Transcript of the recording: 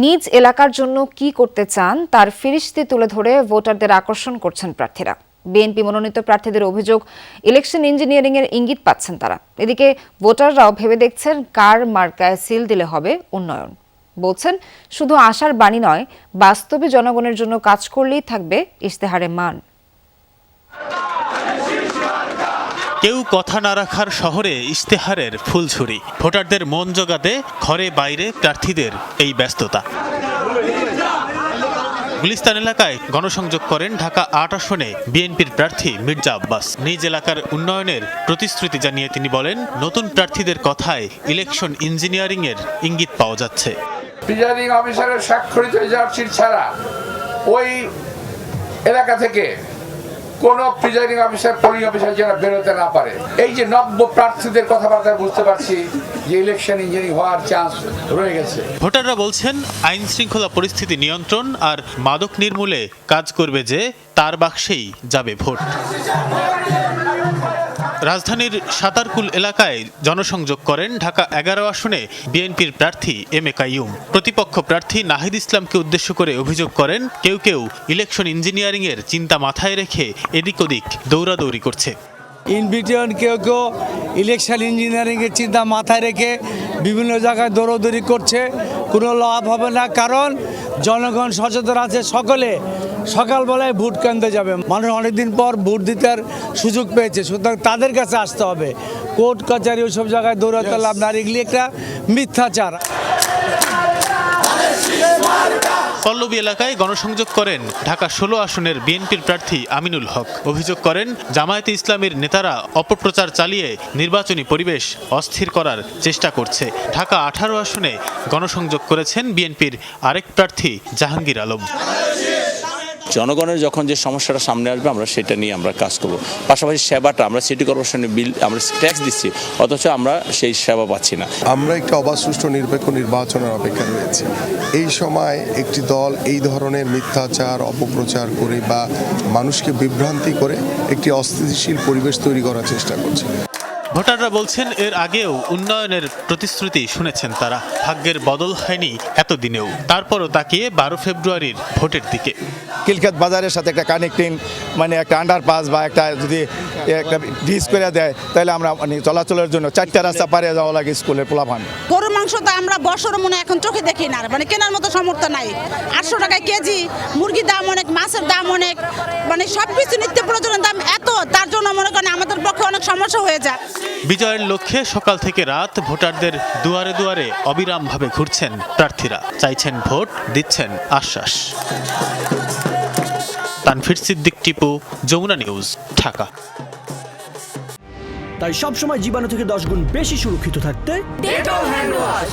নিজ এলাকার জন্য কি করতে চান তার ফিরিস্তি তুলে ধরে ভোটারদের আকর্ষণ করছেন প্রার্থীরা। বিএনপি মনোনীত প্রার্থীদের অভিযোগ, ইলেকশন ইঞ্জিনিয়ারিং এর ইঙ্গিত পাচ্ছেন তারা। এদিকে ভোটাররাও ভেবে দেখছেন কার মার্কায় সিল দিলে হবে উন্নয়ন। বলছেন, শুধু আশার বাণী নয়, বাস্তবে জনগণের জন্য কাজ করলেই থাকবে ইশতেহারে মান। কেউ কথা না রাখার শহরে ইশতেহারের ফুলঝুরি। ভোটারদের মন জোগাতে ঘরে বাইরে প্রার্থীদের এই ব্যস্ততা। গুলিস্তান এলাকায় গণসংযোগ করেন ঢাকা ৮ আসনে বিএনপির প্রার্থী মির্জা আব্বাস। নিজ এলাকার উন্নয়নের প্রতিশ্রুতি জানিয়ে তিনি বলেন, নতুন প্রার্থীদের কথায় ইলেকশন ইঞ্জিনিয়ারিং এর ইঙ্গিত পাওয়া যাচ্ছে। প্রিজাইডিং অফিসারের স্বাক্ষরিত রেজাল্টশিট ছাড়া ওই এলাকা থেকে কোন প্রিজাইডিং অফিসার পোলিং অফিসার যেন বেরোতে না পারে। এই যে নব্য প্রার্থীদের কথাবার্তা বুঝতে পারছি যে ইলেকশন ইঞ্জিনিয়ারিং হওয়ার চান্স রয়ে গেছে। ভোটাররা বলছেন, আইন শৃঙ্খলা পরিস্থিতি নিয়ন্ত্রণ আর মাদক নির্মূলে কাজ করবে যে তার বাক্সেই যাবে ভোট। রাজধানীর সাতারকুল এলাকায় জনসংযোগ করেন ঢাকা ১১ আসনে বিএনপির প্রার্থী এম এ কাইয়ুম। প্রতিপক্ষ প্রার্থী নাহিদ ইসলামকে উদ্দেশ্য করে অভিযোগ করেন, কেউ কেউ ইলেকশন ইঞ্জিনিয়ারিং এর চিন্তা মাথায় রেখে এদিক ওদিক দৌড়াদৌড়ি করছে। ইনভিটিয়ন কেউ কেউ ইলেকশন ইঞ্জিনিয়ারিংয়ের চিন্তা মাথায় রেখে বিভিন্ন জায়গায় দৌড়াদৌড়ি করছে। কোনো লাভ হবে না, কারণ জনগণ সচেতন আছে। সকলে সকালবেলায় ভোট কেন্দ্রে যাবে। মানুষ অনেকদিন পর ভোট দিতে সুযোগ পেয়েছে, সুতরাং তাদের কাছে আসতে হবে। কোর্ট কাছারি ওইসব জায়গায় দৌড়াতে লাভ না, এগুলি একটা মিথ্যাচার। পল্লবী এলাকায় গণসংযোগ করেন ঢাকা ১৬ আসনের বিএনপির প্রার্থী আমিনুল হক। অভিযোগ করেন, জামায়াতে ইসলামের নেতারা অপপ্রচার চালিয়ে নির্বাচনী পরিবেশ অস্থির করার চেষ্টা করছে। ঢাকা ১৮ আসনে গণসংযোগ করেছেন বিএনপির আরেক প্রার্থী জাহাঙ্গীর আলম। জনগণের যখন যে সমস্যাটা সামনে আসবে আমরা সেটা নিয়ে আমরা কাজ করব। পাশাপাশি সেবাটা আমরা সিটি কর্পোরেশনের বিল আমরা ট্যাক্স দিচ্ছি, অথচ আমরা সেই সেবা পাচ্ছি না। আমরা একটা অবাধ সুষ্ঠু নিরপেক্ষ নির্বাচনের অপেক্ষা রয়েছে। এই সময় একটি দল এই ধরনের মিথ্যাচার অপপ্রচার করে বা মানুষকে বিভ্রান্তি করে একটি অস্থিতিশীল পরিবেশ তৈরি করার চেষ্টা করছে। ভোটাররা বলছেন, এর আগেও উন্নয়নের প্রতিশ্রুতি শুনেছেন তারা। ভাগ্যের বদল হয়নি এতদিনেও। তারপরও তাকিয়ে ১২ ফেব্রুয়ারির ভোটের দিকে। কিলক্ষেত বাজারের সাথে একটা কানেক্টিং একটা আন্ডারপাস বা একটা যদি একটা ব্রিজ করে দেয়, তাহলে আমরা চলাচলের জন্য 4টা রাস্তা পারে যাওয়া লাগে স্কুলের পোলাপান। গরুর মাংস তো আমরা বছর মনে এখন চোখে দেখি না, কেনার মতো সামর্থ্য নাই। 800 টাকায় কেজি, মুরগির দাম অনেক, মাছের দাম অনেক, সবকিছু নিত্য প্রয়োজনের দাম এত, তার জন্য মনে করেন আমাদের পক্ষে অনেক সমস্যা হয়ে যায়। বিজয়ের লক্ষ্যে সকাল থেকে রাত ভোটারদের দুয়ারে দুয়ারে অবিরামভাবে ঘুরছেন প্রার্থীরা। চাইছেন ভোট, দিচ্ছেন আশ্বাস। তানভীর সিদ্দিক, টিপু, যমুনা নিউজ, ঢাকা। তাই সবসময় জীবাণু থেকে 10 গুণ বেশি সুরক্ষিত থাকতে ডেটল হ্যান্ড ওয়াশ।